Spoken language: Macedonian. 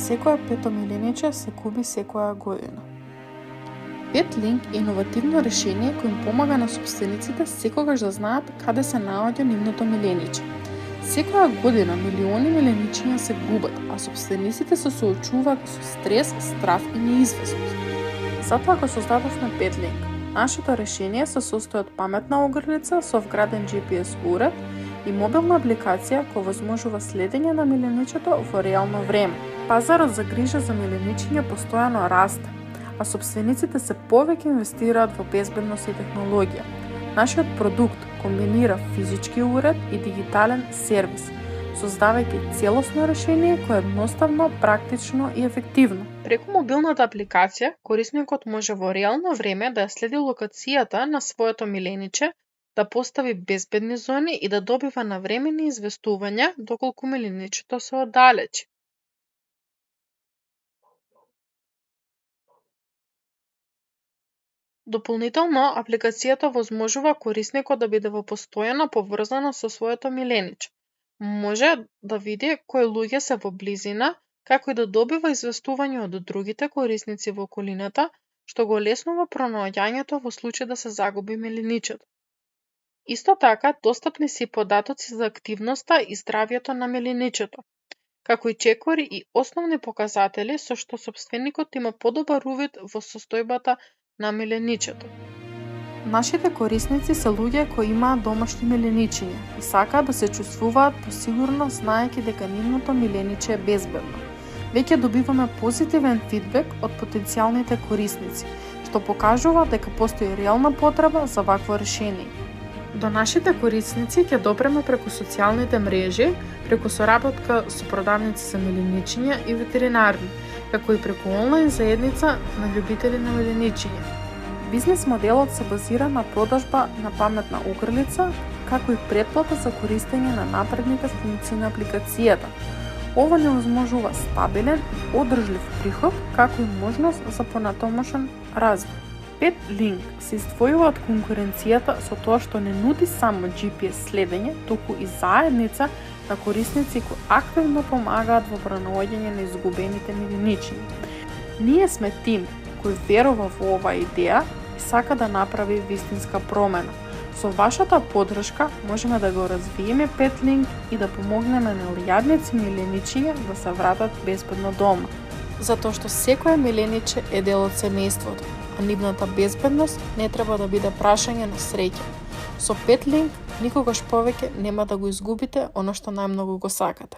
секоја пето милениче се губи секоја година. Petlink е иновативно решение кој им помага на сопствениците секогаш да знаат каде се наоѓа нивното милениче. Секоја година милиони миленичиња се губат, а сопствениците се соочуваат со стрес, страф и неизвестност. Затоа го создадовме Petlink. Нашето решение се состои од паметна огрлица со вграден GPS уред и мобилна апликација која возможува следење на миленичето во реално време. Пазарот за грижа за миленичиња постојано расте, а сопствениците се повеќе инвестираат во безбедност и технологија. Нашиот продукт комбинира физички уред и дигитален сервис, создавајќи целосно решение кое е едноставно, практично и ефективно. Преку мобилната апликација, корисникот може во реално време да ја следи локацијата на своето милениче, да постави безбедни зони и да добива навремени известувања доколку миленичето се оддалечи. Дополнително, апликацијата возможува корисникот да биде во постојана поврзана со своето милениче. Може да види кои луѓе се во близина, како и да добива известување од другите корисници во околината, што го олеснува пронаоѓањето во случај да се загуби миленичето. Исто така, достапни се податоци за активноста и здравјето на миленичето, како и чекори и основни показатели со што сопственикот има подобар увид во состојбата на миленичето. Нашите корисници се луѓе кои имаат домашни миленичиња и сакаат да се чувствуваат посигурно знаејќи дека нивното милениче е безбедно. Веќе добиваме позитивен фидбек од потенцијалните корисници, што покажува дека постои реална потреба за вакво решение. До нашите корисници ќе допреме преку социјалните мрежи, преку соработка со продавници за миленичиња и ветеринарни, како и преку онлайн заедница на љубители на миленичиња. Бизнес моделот се базира на продажба на паметна огрлица, како и претплата за користење на напредните функции на апликацијата. Ова не возможува стабилен и одржлив приход, како и можност за понатомошен развој. Petlink се издвојува од конкуренцијата со тоа што не нуди само GPS следење, туку и заедница на корисници кои активно помагаат во пронаоѓање на изгубените миленичиња. Ние сме тим кој верува во оваа идеја и сака да направи вистинска промена. Со вашата поддршка можеме да го развиеме Petlink и да помогнеме на илјадници миленичиња да се вратат безбедно дома. Затоа што секоја милениче е дел од семејството, а нивната безбедност не треба да биде прашање на среќа. Со Petlink никогаш повеќе нема да го изгубите она што најмногу го сакате.